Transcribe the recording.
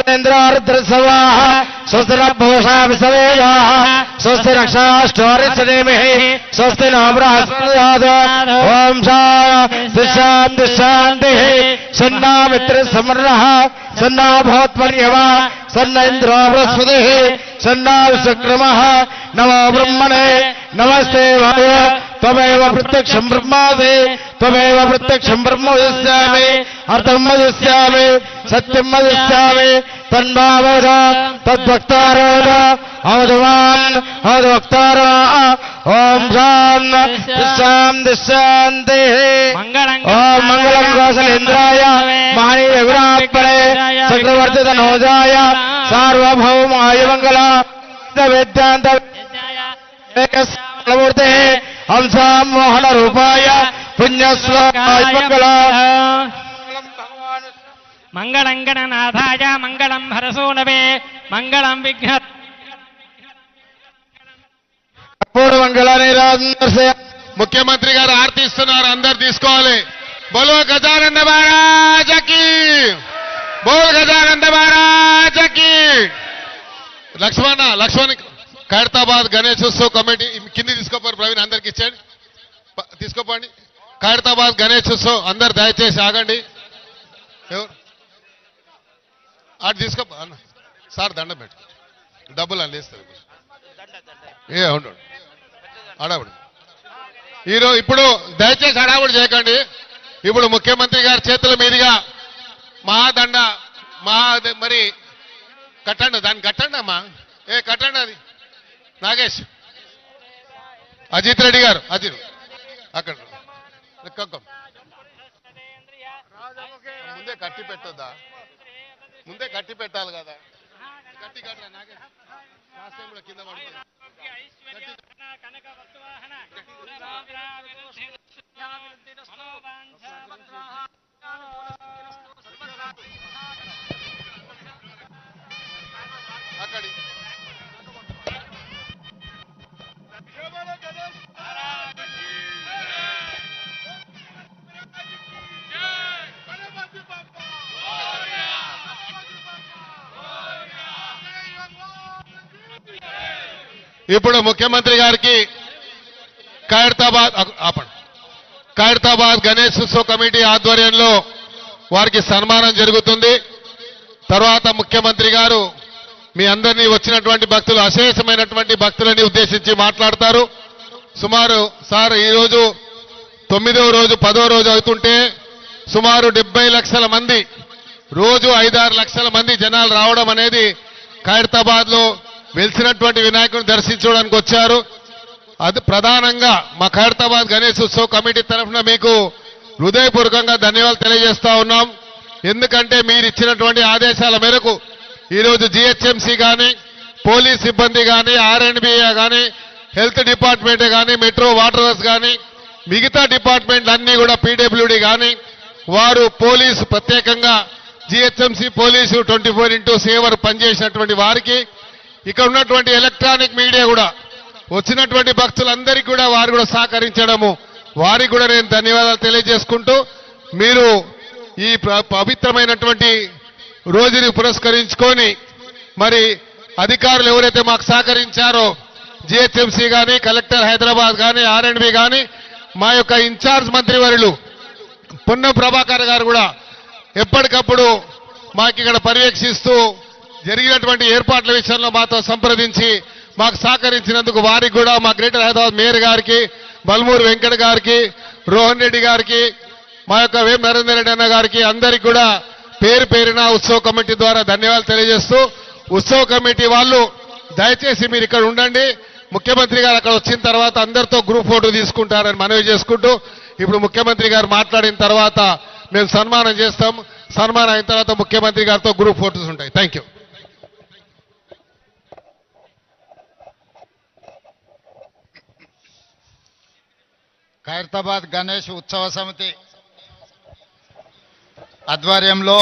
सेन्द्रारुद्रसवाः स्वस्तिरभूषा विसवेदाः स्वस्ति रक्षाष्टोरिष्टनेमिः स्वस्ति नो बृहस्पतिर्दधातु ॐ शान्तिः सन्नो मित्रसमर्णः सन्नो भवत्पर्यवा सन्न इन्द्रो बृहस्पतिः सन्नो विश्वक्रमः नमो ब्रह्मणे नमस्ते वाय त्वमेव प्रत्यक्षं ब्रह्मासि त्वमेव प्रत्यक्षं ब्रह्म वदिष्यामि अर्थं वदिष्यामि सत्यं वदिष्यामि तन्भावद तद्भक्तारो अवधवान् अवधभक्तारो ॐ शान्तिः ॐ मङ्गलं कौशलेन्द्राय महनीय गुणात्मने चक्रवर्ती तनोजाय सार्वभौमाय मङ्गल वेदान्त मूर्ते हंसा मोहन रूपाय पुण्यश्लोकाय मंगलं गणनाथाय मंगलं हरसूनवे मंगलं विघ्न ముఖ్యమంత్రి గారు ఆర్తి ఇస్తున్నారు, అందరు తీసుకోవాలి. బోలో గజానంద మహారాజకి, బోల్ గజానంద మహారాజకి. లక్ష్మణ్ ఖైరతాబాద్ గణేశోత్సవ కమిటీ కింది తీసుకోపోరు. ప్రవీణ్ అందరికి ఇచ్చేయండి, తీసుకోపోండి. ఖైరతాబాద్ గణేశోత్సవం అందరు దయచేసి ఆగండి. ఎవరు అటు తీసుకో అన్న సార్, దండం పెట్టు, డబ్బులు అందిస్తారు. ఏ ఉండు అడవుడు ఈరోజు ఇప్పుడు దయచేసి అడావుడు చేయకండి. ఇప్పుడు ముఖ్యమంత్రి గారి చేతుల మీదుగా మహాదండ మరి కట్టండి, దాన్ని కట్టండి అమ్మా. కట్టండి అది. నాగేష్ అజిత్ రెడ్డి గారు, అజిత్ అక్కడ ముందే కట్టి పెట్టొద్దా? ముందే కట్టి పెట్టాలి కదా. కట్టి కట్టరా నాగేష్, లాస్ట్ టైం కూడా కింద పడుతుంది. అక్కడి ఇప్పుడు ముఖ్యమంత్రి గారికి ఖైరతాబాద్ గణేశోత్సవ కమిటీ ఆధ్వర్యంలో వారికి సన్మానం జరుగుతుంది. తర్వాత ముఖ్యమంత్రి గారు మీ అందరినీ వచ్చినటువంటి భక్తులు, అశేషమైనటువంటి భక్తులని ఉద్దేశించి మాట్లాడతారు. సుమారు సార్ ఈరోజు 9వ రోజు 10వ రోజు అవుతుంటే సుమారు 70 లక్షల మంది, రోజు 5-6 లక్షల మంది జనాలు రావడం అనేది ఖైరతాబాద్ లో వెలిసినటువంటి వినాయకుడిని దర్శించడానికి వచ్చారు. అది ప్రధానంగా మా ఖైరతాబాద్ గణేశోత్సవ కమిటీ తరఫున మీకు హృదయపూర్వకంగా ధన్యవాదాలు తెలియజేస్తా ఉన్నాం. ఎందుకంటే మీరు ఇచ్చినటువంటి ఆదేశాల మేరకు ఈరోజు జిహెచ్ఎంసీ కానీ, పోలీస్ సిబ్బంది కానీ, ఆర్ఎండ్బి కానీ, హెల్త్ డిపార్ట్మెంట్ కానీ, మెట్రో వాటర్ వర్క్స్ కానీ, మిగతా డిపార్ట్మెంట్లు అన్నీ కూడా పీడబ్ల్యూడి కానీ వారు పోలీసు ప్రత్యేకంగా జిహెచ్ఎంసీ పోలీసు 24/7 పనిచేసినటువంటి వారికి, ఇక్కడ ఉన్నటువంటి ఎలక్ట్రానిక్ మీడియా కూడా వచ్చినటువంటి భక్తులందరికీ కూడా వారు కూడా సహకరించడము, వారికి కూడా నేను ధన్యవాదాలు తెలియజేసుకుంటూ, మీరు ఈ పవిత్రమైనటువంటి రోజుని పురస్కరించుకొని మరి అధికారులు ఎవరైతే మాకు సహకరించారో జిహెచ్ఎంసీ కానీ, కలెక్టర్ హైదరాబాద్ కానీ, ఆర్ఎండ్బి కానీ, మా యొక్క ఇన్ఛార్జ్ మంత్రివర్యులు పొన్నం ప్రభాకర్ గారు కూడా ఎప్పటికప్పుడు మాకు ఇక్కడ పర్యవేక్షిస్తూ జరిగినటువంటి ఏర్పాట్ల విషయంలో మాతో సంప్రదించి మాకు సహకరించినందుకు వారికి కూడా మా గ్రేటర్ హైదరాబాద్ మేయర్ గారికి, బల్మూరు వెంకట గారికి, రోహన్ రెడ్డి గారికి, మా యొక్క వేం నరేందర్ రెడ్డి అన్న గారికి అందరికీ కూడా పేరు పేరున ఉత్సవ కమిటీ ద్వారా ధన్యవాదాలు తెలియజేస్తూ, ఉత్సవ కమిటీ వాళ్ళు దయచేసి మీరు ఇక్కడ ఉండండి. ముఖ్యమంత్రి గారు అక్కడ వచ్చిన తర్వాత అందరితో గ్రూప్ ఫోటో తీసుకుంటారని మనవి చేసుకుంటూ, ఇప్పుడు ముఖ్యమంత్రి గారు మాట్లాడిన తర్వాత మేము సన్మానం చేస్తాం. సన్మానం అయిన తర్వాత ముఖ్యమంత్రి గారితో గ్రూప్ ఫోటోస్ ఉంటాయి. Thank you. ఖైరతాబాద్ గణేష్ ఉత్సవ సమితి ఆధ్వర్యంలో